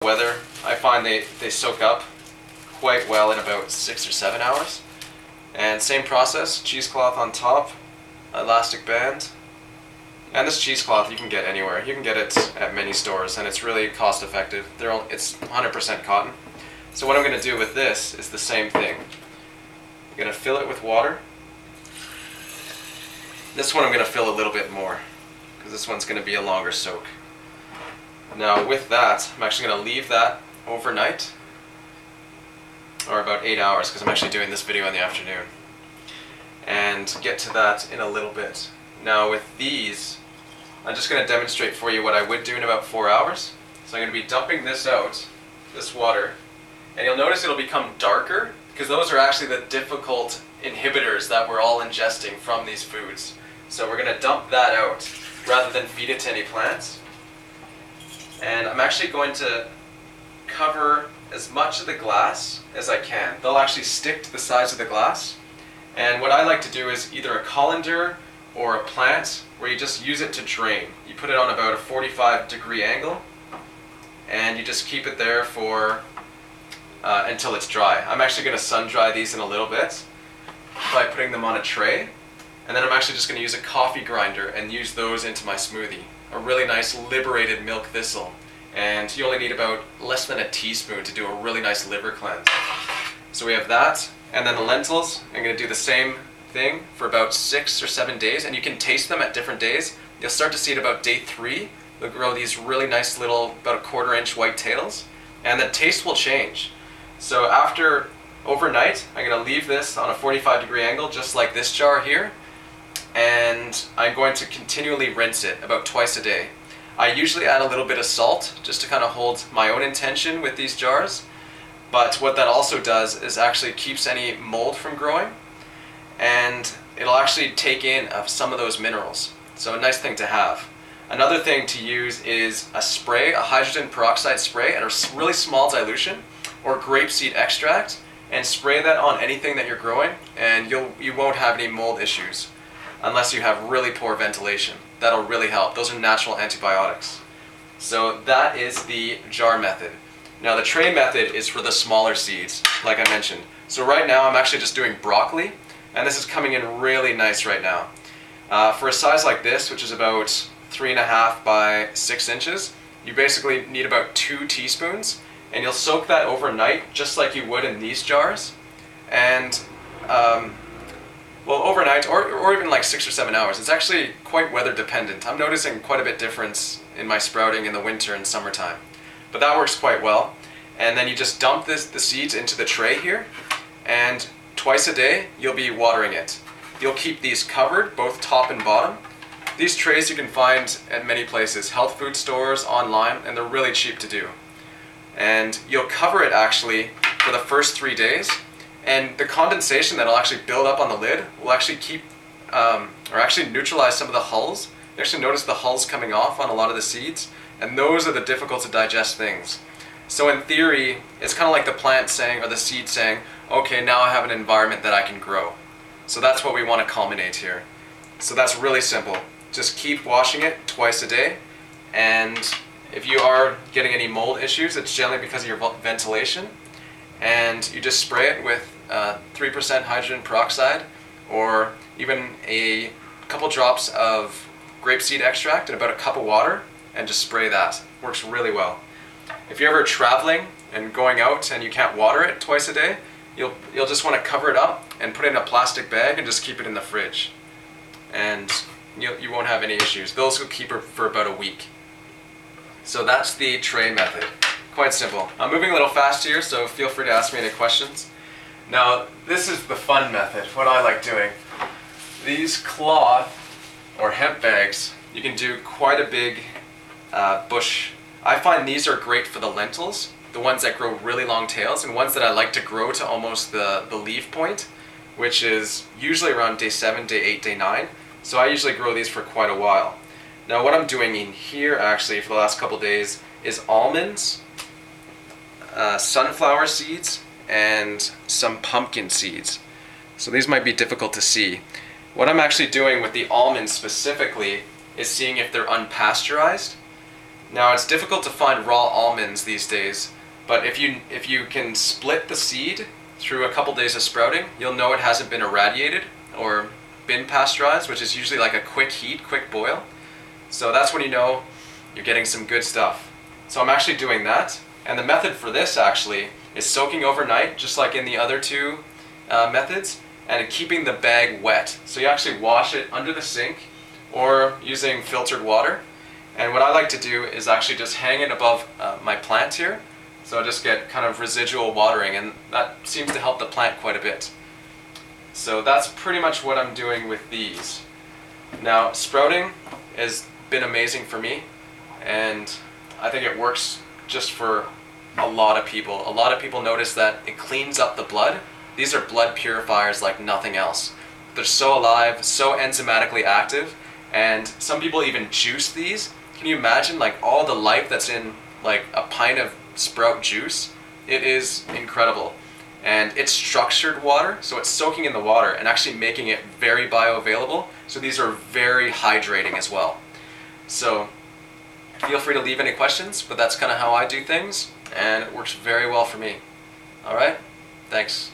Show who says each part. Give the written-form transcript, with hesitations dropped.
Speaker 1: Weather, I find they soak up quite well in about 6 or 7 hours. And same process, cheesecloth on top, elastic band. And this cheesecloth you can get anywhere. You can get it at many stores and it's really cost effective. It's 100% cotton. So what I'm going to do with this is the same thing. I'm going to fill it with water. This one I'm going to fill a little bit more because this one's going to be a longer soak. Now with that, I'm actually going to leave that overnight, or about 8 hours, because I'm actually doing this video in the afternoon, and get to that in a little bit. Now with these, I'm just going to demonstrate for you what I would do in about 4 hours. So I'm going to be dumping this out, this water, and you'll notice it'll become darker, because those are actually the difficult inhibitors that we're all ingesting from these foods. So we're going to dump that out, rather than feed it to any plants. And I'm actually going to cover as much of the glass as I can. They'll actually stick to the sides of the glass. And what I like to do is either a colander or a plant where you just use it to drain. You put it on about a 45-degree angle and you just keep it there for until it's dry. I'm actually going to sun dry these in a little bit by putting them on a tray. And then I'm actually just going to use a coffee grinder and use those into my smoothie. A really nice liberated milk thistle. And you only need about less than a teaspoon to do a really nice liver cleanse. So we have that, and then the lentils, I'm going to do the same thing for about 6 or 7 days, and you can taste them at different days. You'll start to see it about day 3. They'll grow these really nice little, about a 1/4-inch white tails, and the taste will change. So after overnight, I'm going to leave this on a 45-degree angle, just like this jar here. And I'm going to continually rinse it about twice a day. I usually add a little bit of salt just to kind of hold my own intention with these jars, but what that also does is actually keeps any mold from growing, and it'll actually take in some of those minerals. So a nice thing to have. Another thing to use is a spray, a hydrogen peroxide spray in a really small dilution, or grapeseed extract, and spray that on anything that you're growing, and you won't have any mold issues. Unless you have really poor ventilation. That'll really help. Those are natural antibiotics. So that is the jar method. Now the tray method is for the smaller seeds, like I mentioned. So right now I'm actually just doing broccoli, and this is coming in really nice right now. For a size like this, which is about 3.5 by 6 inches, you basically need about 2 teaspoons, and you'll soak that overnight just like you would in these jars. And well, overnight, or even like 6 or 7 hours. It's actually quite weather dependent. I'm noticing quite a bit difference in my sprouting in the winter and summertime. But that works quite well. And then you just dump the seeds into the tray here, and twice a day you'll be watering it. You'll keep these covered, both top and bottom. These trays you can find at many places, health food stores, online, and they're really cheap to do. And you'll cover it actually for the first 3 days. And the condensation that'll actually build up on the lid will actually keep, or actually neutralize some of the hulls. You actually notice the hulls coming off on a lot of the seeds, and those are the difficult to digest things. So in theory, it's kind of like the plant saying, or the seed saying, okay, now I have an environment that I can grow. So that's what we want to culminate here. So that's really simple. Just keep washing it twice a day, and if you are getting any mold issues, it's generally because of your ventilation. And you just spray it with 3% hydrogen peroxide, or even a couple drops of grapeseed extract and about a cup of water, and just spray that. Works really well. If you're ever traveling and going out and you can't water it twice a day, you'll just want to cover it up and put it in a plastic bag and just keep it in the fridge. And you won't have any issues. Those will keep it for about a week. So that's the tray method. Quite simple. I'm moving a little fast here, so feel free to ask me any questions. Now, this is the fun method, what I like doing. These cloth or hemp bags, you can do quite a big bush. I find these are great for the lentils, the ones that grow really long tails, and ones that I like to grow to almost the leaf point, which is usually around day 7, day 8, day 9. So I usually grow these for quite a while. Now what I'm doing in here actually for the last couple days is almonds, sunflower seeds, and some pumpkin seeds. So these might be difficult to see. What I'm actually doing with the almonds specifically is seeing if they're unpasteurized. Now it's difficult to find raw almonds these days, but if you can split the seed through a couple days of sprouting, you'll know it hasn't been irradiated or been pasteurized, which is usually like a quick heat, quick boil. So that's when you know you're getting some good stuff. So I'm actually doing that, and the method for this actually is soaking overnight, just like in the other two methods, and keeping the bag wet. So you actually wash it under the sink or using filtered water. And what I like to do is actually just hang it above my plant here, so I just get kind of residual watering, and that seems to help the plant quite a bit. So that's pretty much what I'm doing with these. Now, sprouting has been amazing for me, and I think it works just for a lot of people. A lot of people notice that it cleans up the blood. These are blood purifiers like nothing else. They're so alive, so enzymatically active, and some people even juice these. Can you imagine like all the life that's in like a pint of sprout juice? It is incredible. And it's structured water, so it's soaking in the water and actually making it very bioavailable. So these are very hydrating as well. So feel free to leave any questions, but that's kind of how I do things, and it works very well for me. All right, thanks.